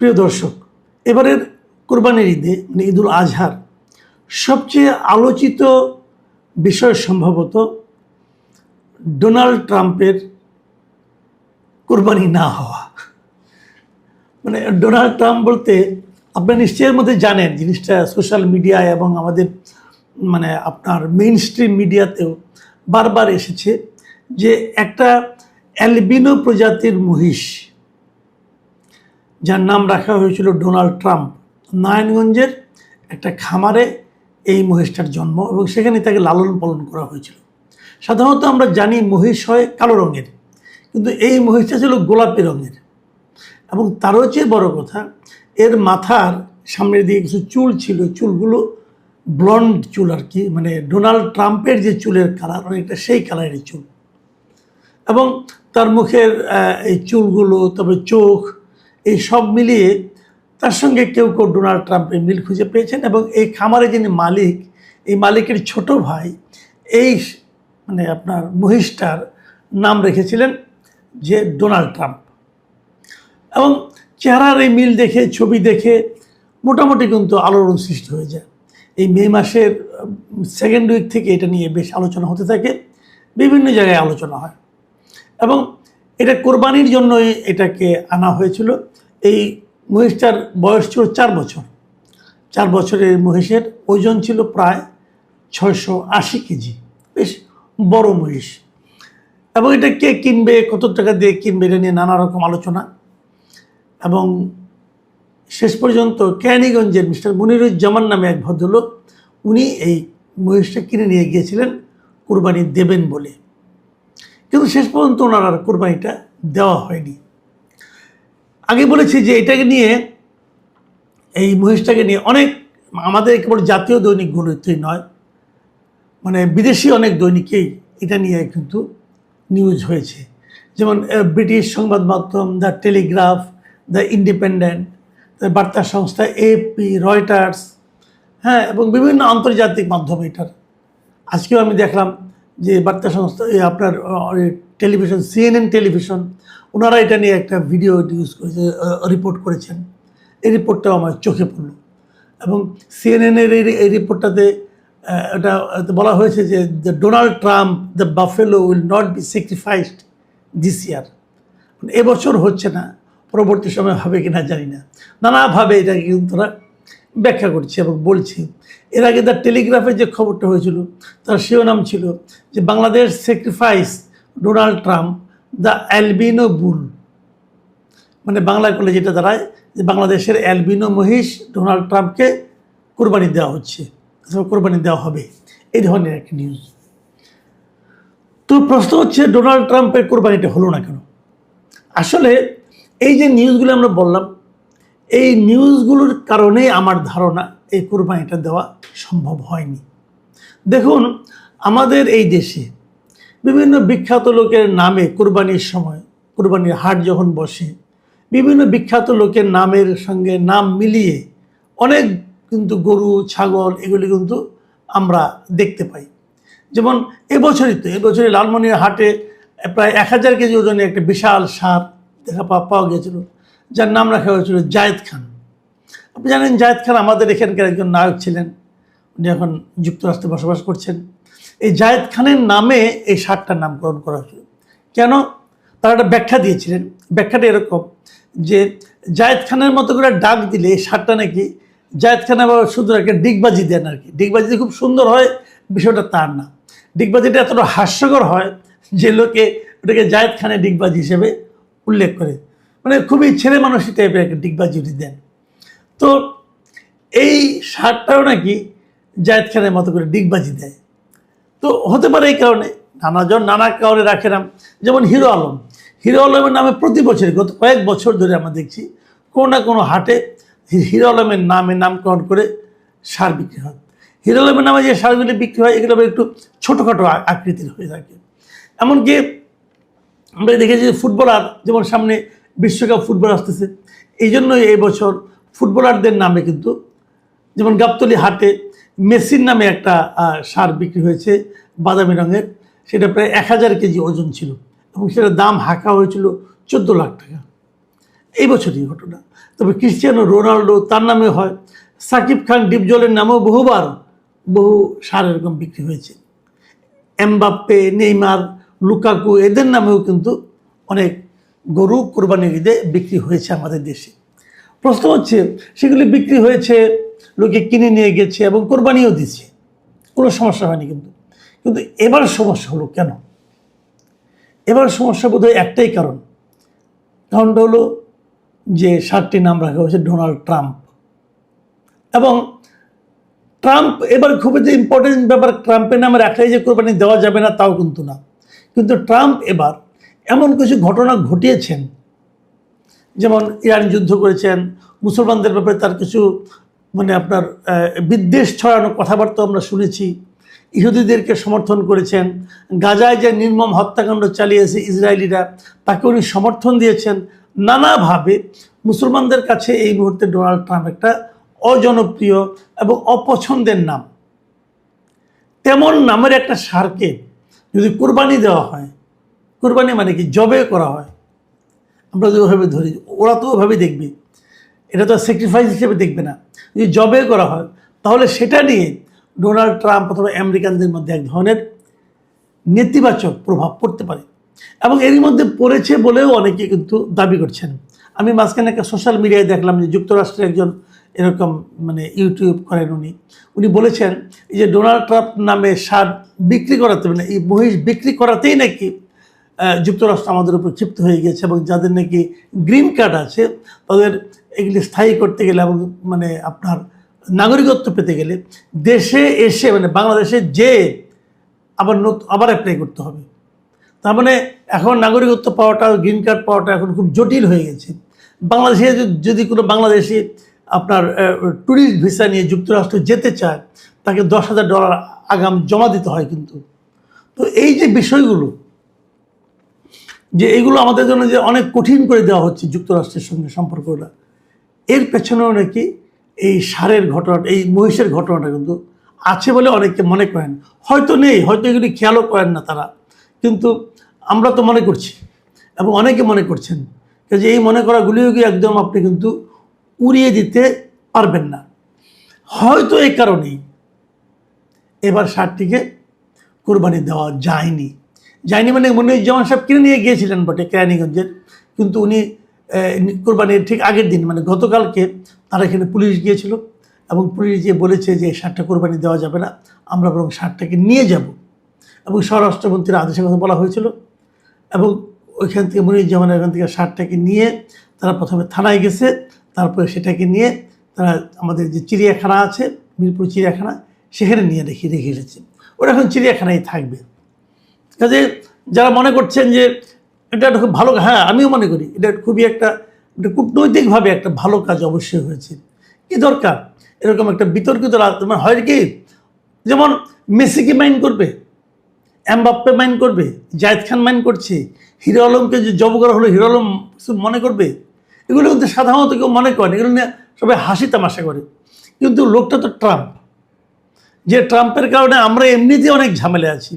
প্রিয় দর্শক, এবারের কোরবানির ঈদে মানে ঈদুল আজহার সবচেয়ে আলোচিত বিষয় সম্ভবত ডোনাল্ড ট্রাম্পের কোরবানি না হওয়া। মানে ডোনাল্ড ট্রাম্প বলতে আপনি নিশ্চয়ের মধ্যে জানেন জিনিসটা সোশ্যাল মিডিয়ায় এবং আমাদের মানে আপনার মেইন স্ট্রিম মিডিয়াতেও বারবার এসেছে যে একটা অ্যালবিনো প্রজাতির মহিষ যার নাম রাখা হয়েছিল ডোনাল্ড ট্রাম্প, নারায়ণগঞ্জের একটা খামারে এই মহিষটার জন্ম এবং সেখানে তাকে লালন পালন করা হয়েছিল। সাধারণত আমরা জানি মহিষ হয় কালো রঙের, কিন্তু এই মহিষটা ছিল গোলাপি রঙের এবং তারও চেয়ে বড় কথা এর মাথার সামনের দিকে কিছু চুল ছিল, চুলগুলো ব্লন্ড চুল আর কি, মানে ডোনাল্ড ট্রাম্পের যে চুলের কালার অনেকটা সেই কালারের চুল এবং তার মুখের এই চুলগুলো, তবে চোখ, এই সব মিলিয়ে তার সঙ্গে কেউ কেউ ডোনাল্ড ট্রাম্পের মিল খুঁজে পেয়েছেন এবং এই খামারে যিনি মালিক, এই মালিকের ছোট ভাই এই মানে আপনার মহিষটার নাম রেখেছিলেন যে ডোনাল্ড ট্রাম্প। এবং চেহারার এই মিল দেখে, ছবি দেখে মোটামুটি কিন্তু আলোড়ন সৃষ্টি হয়ে যায়। এই মে মাসের সেকেন্ড উইক থেকে এটা নিয়ে বেশ আলোচনা হতে থাকে, বিভিন্ন জায়গায় আলোচনা হয় এবং এটা কোরবানির জন্যই এটাকে আনা হয়েছিল। এই মহিষটার বয়স ছিল 4 বছর। 4 বছরের মহিষের ওজন ছিল প্রায় 680 কেজি, বেশ বড় মহিষ। এবং এটা কে কিনবে, কত টাকা দিয়ে কিনবে, এটা নিয়ে নানা রকম আলোচনা এবং শেষ পর্যন্ত কেরানীগঞ্জের মিস্টার মনিরুজ্জামান নামে এক ভদ্রলোক, উনি এই মহিষটা কিনে নিয়ে গিয়েছিলেন কোরবানি দেবেন বলে, কিন্তু শেষ পর্যন্ত ওনার আর কোরবানিটা দেওয়া হয়নি। আগে বলেছি যে এটাকে নিয়ে, এই মহিষটাকে নিয়ে অনেক আমাদের কেবল জাতীয় দৈনিকগুলোতেই নয়, মানে বিদেশি অনেক দৈনিকেই এটা নিয়ে কিন্তু নিউজ হয়েছে। যেমন ব্রিটিশ সংবাদ মাধ্যম দ্য টেলিগ্রাফ, দ্য ইন্ডিপেন্ডেন্ট, বার্তা সংস্থা এপি, রয়টার্স, হ্যাঁ, এবং বিভিন্ন আন্তর্জাতিক মাধ্যম এটার। আজকেও আমি দেখলাম যে বার্তা সংস্থা আপনার টেলিভিশন, সিএনএন টেলিভিশন, ওনারা এটা নিয়ে একটা ভিডিও নিউজ করেছে, রিপোর্ট করেছেন। এই রিপোর্টটাও আমার চোখে পড়ল এবং সিএনএনের এই রিপোর্টটাতে এটা বলা হয়েছে যে the Donald Trump the buffalo will not be sacrificed this year. এবছর হচ্ছে না, পরবর্তী সময় হবে কিনা জানি না, নানাভাবে এটাকে কিন্তু তারা ব্যাখ্যা করছে এবং বলছে। এর আগে দ্য টেলিগ্রাফে যে খবরটা হয়েছিল তার শিরোনাম ছিল যে Bangladesh sacrifice Donald Trump the albino bull, মানে বাংলা করলে যেটা দাঁড়ায় যে বাংলাদেশের অ্যালবিনো মহিষ ডোনাল্ড ট্রাম্পকে কোরবানি দেওয়া হচ্ছে, কোরবানি দেওয়া হবে, এই ধরনের একটা নিউজ। তো প্রশ্ন হচ্ছে ডোনাল্ড ট্রাম্পের কোরবানিটা হলো না কেন? আসলে এই যে নিউজগুলো আমরা বললাম, এই নিউজগুলোর কারণেই আমার ধারণা এই কোরবানিটা দেওয়া সম্ভব হয়নি। দেখুন, আমাদের এই দেশে বিভিন্ন বিখ্যাত লোকের নামে কোরবানির সময়, কোরবানির হাট যখন বসে, বিভিন্ন বিখ্যাত লোকের নামের সঙ্গে নাম মিলিয়ে অনেক কিন্তু গরু, ছাগল এগুলি কিন্তু আমরা দেখতে পাই। যেমন এবছরই লালমনির হাটে প্রায় 1000 কেজি ওজনের একটা বিশাল ষাঁড় পাওয়া গিয়েছিল, যার নাম রাখা হয়েছিল জায়েদ খান। আপনি জানেন জায়েদ খান আমাদের এখানকার একজন নায়ক ছিলেন, উনি এখন যুক্তরাষ্ট্রে বসবাস করছেন। এই জায়েদ খানের নামে এই ষাঁড়টার নামকরণ করা হয়েছিল। কেন? তারা একটা ব্যাখ্যা দিয়েছিলেন। ব্যাখ্যাটা এরকম যে জায়েদ খানের মতো করে ডাক দিলে এই ষাঁড়টা নাকি, জায়েদ খান আবার সুন্দর একটা ডিগবাজি দেন আর কি, ডিগবাজিতে খুব সুন্দর হয়, বিষয়টা তার না। ডিগবাজিটা এতটা হাস্যকর হয় যে লোকে ওটাকে জায়েদ খানের ডিগবাজি হিসেবে উল্লেখ করে, মানে খুবই ছেলে মানুষই টাইপের একটা ডিগবাজি উঠে দেন। তো এই ষাঁড়টাও নাকি জায়েদ খানের মতো করে ডিগবাজি দেয়। তো হতে পারে এই কারণে নানা কারণে রাখে নাম। যেমন হিরো আলমের নামে প্রতি বছর গত কয়েক বছর ধরে আমরা দেখছি কোনো না কোনো হাটে হিরো আলমের নামে নামকরণ করে ষাঁড় বিক্রি হয়। হিরো আলমের নামে যে ষাঁড়গুলি বিক্রি হয় এগুলো একটু ছোটোখাটো আকৃতির হয়ে থাকে। এমনকি আমরা দেখেছি যে ফুটবলার, যেমন সামনে বিশ্বকাপ ফুটবল আসতেছে, এই জন্যই এই বছর ফুটবলারদের নামে কিন্তু যেমন গাবতলী হাটে মেসির নামে একটা ষাঁড় বিক্রি হয়েছে বাদামি রঙের, সেটা প্রায় 1000 কেজি ওজন ছিল এবং সেটার দাম হাঁকা হয়েছিল 14 লাখ টাকা। এই বছরই ঘটনা। তবে ক্রিস্টিয়ানো রোনাল্ডো তার নামে হয়, সাকিব খান ডিপজলের নামেও বহু সার এরকম বিক্রি হয়েছে। এমবাপ্পে, নেইমার, লুকাকু এদের নামেও কিন্তু অনেক গরু কোরবানির ঈদে বিক্রি হয়েছে আমাদের দেশে। প্রশ্ন হচ্ছে সেগুলি বিক্রি হয়েছে, লোকে কিনে নিয়ে গেছে এবং কোরবানিও দিচ্ছে, কোনো সমস্যা হয়নি। কিন্তু এবার সমস্যা হলো কেন? এবার সমস্যা বোধহয় একটাই কারণটা হলো যে শার্টটির নাম রাখা হয়েছে ডোনাল্ড ট্রাম্প। এবং ট্রাম্প এবার খুবই যে ইম্পর্টেন্ট ব্যাপার, ট্রাম্পের নামে রাখলেই যে কোরবানি দেওয়া যাবে না তাও কিন্তু না। কিন্তু ট্রাম্প এবার এমন কিছু ঘটনা ঘটিয়েছেন, যেমন ইরান যুদ্ধ করেছেন, মুসলমানদের ব্যাপারে তার কিছু আপনার বিদ্বেষ ছড়ানো কথাবার্তা আমরা শুনেছি, ইহুদিদেরকে সমর্থন করেছেন, গাজায় যে নির্মম হত্যাকাণ্ড চালিয়েছে ইসরায়েলিরা তাকে উনি সমর্থন দিয়েছেন। নানাভাবে মুসলমানদের কাছে এই মুহূর্তে ডোনাল্ড ট্রাম্প একটা অজনপ্রিয় এবং অপছন্দের নাম। তেমন নামের একটা ষাঁড়কে যদি কোরবানি দেওয়া হয়, কোরবানি মানে কি জবে করা হয়, আমরা যদি ওভাবে ধরি, ওরা তো ওভাবে দেখবে, এটা তো স্যাক্রিফাইস হিসেবে দেখবে না। যদি জবে করা হয় তাহলে সেটা নিয়ে ডোনাল্ড ট্রাম্প অথবা আমেরিকানদের মধ্যে এক ধরনের নেতিবাচক প্রভাব পড়তে পারে, এবং এরই মধ্যে পড়েছে বলেও অনেকে কিন্তু দাবি করছেন। আমি মাঝখানে একটা সোশ্যাল মিডিয়ায় দেখলাম যে যুক্তরাষ্ট্রের একজন এরকম ইউটিউব করেন উনি বলেছেন এই যে ডোনাল্ড ট্রাম্প নামে ষাঁড় বিক্রি করাতে, এই মহিষ বিক্রি করাতেই নাকি যুক্তরাষ্ট্র আমাদের উপর ক্ষিপ্ত হয়ে গেছে, এবং যাদের নাকি গ্রিন কার্ড আছে তাদের এগুলি স্থায়ী করতে গেলে এবং আপনার নাগরিকত্ব পেতে গেলে দেশে এসে বাংলাদেশে যে আবার অ্যাপ্লাই করতে হবে। তার এখন নাগরিকত্ব পাওয়াটা, গ্রিন কার্ড পাওয়াটা এখন খুব জটিল হয়ে গেছে। বাংলাদেশে যদি কোনো বাংলাদেশি আপনার ট্যুরিস্ট ভিসা নিয়ে যুক্তরাষ্ট্র যেতে চায় তাকে $10,000 আগাম জমা দিতে হয়। তো এই যে বিষয়গুলো, যে এইগুলো আমাদের জন্য যে অনেক কঠিন করে দেওয়া হচ্ছে যুক্তরাষ্ট্রের সঙ্গে সম্পর্কটা, এর পেছনেও নাকি এই ষাঁড়ের ঘটনাটা, এই মহিষের ঘটনাটা কিন্তু আছে বলে অনেকে মনে করেন। হয়তো নেই, হয়তো এগুলি খেয়ালও করেন না তারা, কিন্তু আমরা তো মনে করছি এবং অনেকে মনে করছেন যে এই মনে করাগুলিও কি একদম আপনি কিন্তু উড়িয়ে দিতে পারবেন না। হয়তো এই কারণেই এবার ষাঁড়টিকে কোরবানি দেওয়া যায়নি। মনিরুজ্জামান সাহেব কিনে নিয়ে গিয়েছিলেন বটে কেরানীগঞ্জের, কিন্তু উনি কোরবানির ঠিক আগের দিন গতকালকে তারা এখানে পুলিশ গিয়েছিল এবং পুলিশ গিয়ে বলেছে যে এই ষাঁড়টা কোরবানি দেওয়া যাবে না, আমরা বরং ষাঁড়টাকে নিয়ে যাব। এবং স্বরাষ্ট্রমন্ত্রীর আদেশের কথা বলা হয়েছিল, এবং ওইখান থেকে মনিরুজ্জামানের এখান থেকে ষাঁড়টাকে নিয়ে তারা প্রথমে থানায় গেছে, তারপরে সেটাকে নিয়ে তারা আমাদের যে চিড়িয়াখানা আছে, মিরপুর চিড়িয়াখানা, সেখানে নিয়ে রেখে এসেছে। ওরা এখন চিড়িয়াখানায় থাকবে। কাজে যারা মনে করছেন যে এটা খুব ভালো, হ্যাঁ আমিও মনে করি এটা খুবই একটা কূটনৈতিকভাবে একটা ভালো কাজ অবশ্যই হয়েছে। কি দরকার এরকম একটা বিতর্কিত হয় কি, যেমন মেসিকে মাইন্ড করবে, এমবাপ্পে মাইন্ড করবে, জায়েদ খান মাইন্ড করছে, হিরো আলমকে যে জব করা হলো হিরো আলম মনে করবে, এগুলো কিন্তু সাধারণত কেউ মনে করেন, এগুলো নিয়ে সবাই হাসি তামাশা করে। কিন্তু লোকটা তো ট্রাম্প, যে ট্রাম্পের কারণে আমরা এমনিতেই অনেক ঝামেলা আছি।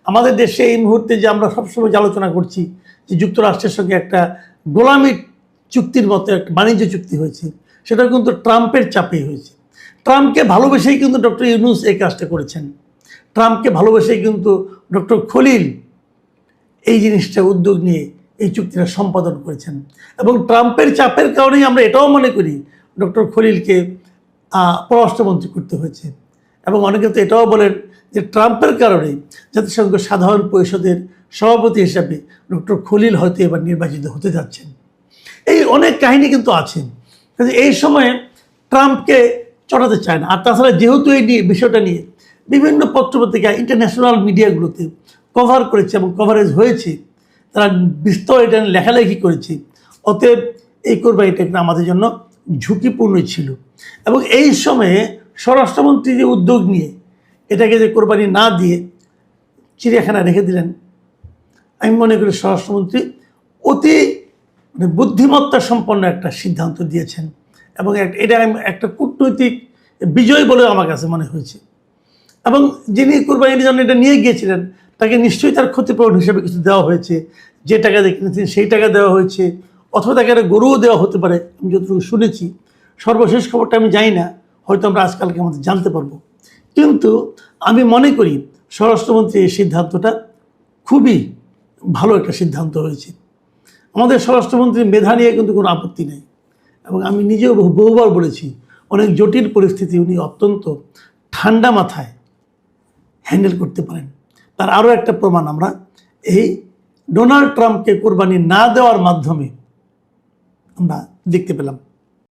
আমাদের দেশে এই মুহূর্তে যে আমরা সবসময় আলোচনা করছি যে যুক্তরাষ্ট্রের সঙ্গে একটা গোলামি চুক্তির মতো একটা বাণিজ্য চুক্তি হয়েছে, সেটা কিন্তু ট্রাম্পের চাপেই হয়েছে। ট্রাম্পকে ভালোবেসেই কিন্তু ডক্টর ইউনূস এই কাজটা করেছেন। ট্রাম্পকে ভালোবেসেই কিন্তু ডক্টর খলিল এই জিনিসটা উদ্যোগ নিয়ে এই চুক্তিটা সম্পাদন করেছেন। এবং ট্রাম্পের চাপের কারণেই আমরা এটাও মনে করি ডক্টর খলিলকে পররাষ্ট্রমন্ত্রী করতে হয়েছে। এবং অনেকে তো এটাও বলেন যে ট্রাম্পের কারণেই জাতিসংঘ সাধারণ পরিষদের সভাপতি হিসাবে ডক্টর খলিল হয়তো এবার নির্বাচিত হতে যাচ্ছেন। এই অনেক কাহিনী কিন্তু আছে। এই সময়ে ট্রাম্পকে চড়াতে চায় না। আর তাছাড়া যেহেতু এই বিষয়টা নিয়ে বিভিন্ন পত্রপত্রিকা, ইন্টারন্যাশনাল মিডিয়াগুলোতে কভার করেছে এবং কভারেজ হয়েছে, তারা বিস্তর এটা লেখালেখি করেছে, অতএব এই কোরবানিটা আমাদের জন্য ঝুঁকিপূর্ণ ছিল। এবং এই সময়ে স্বরাষ্ট্রমন্ত্রী যে উদ্যোগ নিয়ে এটাকে যে কোরবানি না দিয়ে চিড়িয়াখানা রেখে দিলেন, আমি মনে করি স্বরাষ্ট্রমন্ত্রী অতি বুদ্ধিমত্তা সম্পন্ন একটা সিদ্ধান্ত দিয়েছেন, এবং এটা একটা কূটনৈতিক বিজয় বলে আমার কাছে মনে হয়েছে। এবং যিনি কোরবানির জন্য এটা নিয়ে গিয়েছিলেন তাকে নিশ্চয়ই তার ক্ষতিপূরণ হিসেবে কিছু দেওয়া হয়েছে, যে টাকা দিয়ে কিনেছেন সেই টাকা দেওয়া হয়েছে, অথবা তাকে একটা গরুও দেওয়া হতে পারে, আমি যতটুকু শুনেছি। সর্বশেষ খবরটা আমি জানি না, হয়তো আমরা আজকালকে আমাদের জানতে পারবো। কিন্তু আমি মনে করি স্বরাষ্ট্রমন্ত্রীর এই সিদ্ধান্তটা খুবই ভালো একটা সিদ্ধান্ত হয়েছে। আমাদের স্বরাষ্ট্রমন্ত্রীর মেধা নিয়ে কিন্তু কোনো আপত্তি নেই, এবং আমি নিজেও বহুবার বলেছি অনেক জটিল পরিস্থিতি উনি অত্যন্ত ঠান্ডা মাথায় হ্যান্ডেল করতে পারেন। তার আরও একটা প্রমাণ আমরা এই ডোনাল্ড ট্রাম্পকে কোরবানি না দেওয়ার মাধ্যমে আমরা দেখতে পেলাম।